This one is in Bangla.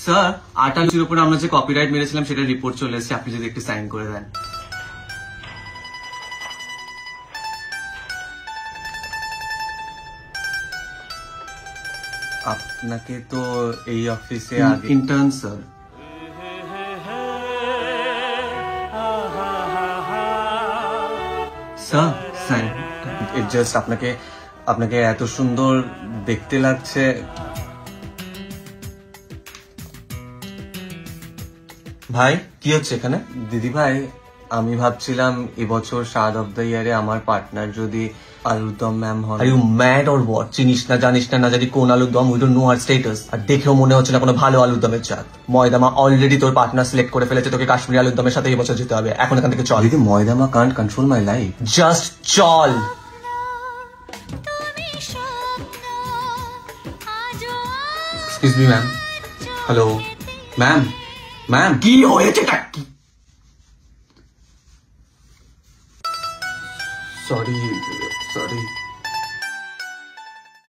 স্যার আটা লুচির উপর আমরা যে কপিরাইট মেরেছিলাম সেটা রিপোর্ট চলে এসেছে, আপনি যদি একটু সাইন করে দেন। আপনাকে তো এই অফিসে intern sir. Sir sign just আপনাকে এত সুন্দর দেখতে লাগছে। ভাই কি হচ্ছে এখানে? দিদি ভাই আমি ভাবছিলাম এবছর স্বাদ অফ দ্য ইয়ারে আমার পার্টনার যদি আলুর দম ম্যাম হন। Are you mad or what? চিনিস না জানিস না জানি কোন আলুর দম, we don't know her status. আর দেখেও মনে হচ্ছে না কোনো ভালো আলুর দমের জাত। ময়দামা অলরেডি তোর পার্টনার সিলেক্ট করে ফেলেছে, তোকে কাশ্মীরি আলুর দমের সাথে এবছর যেতে হবে। এখন এখান থেকে চল। দিদি ময়দামা can't control my life, just চল। Excuse me ma'am. Hello ma'am. Ma'am কি হয়েছে? Sorry sorry.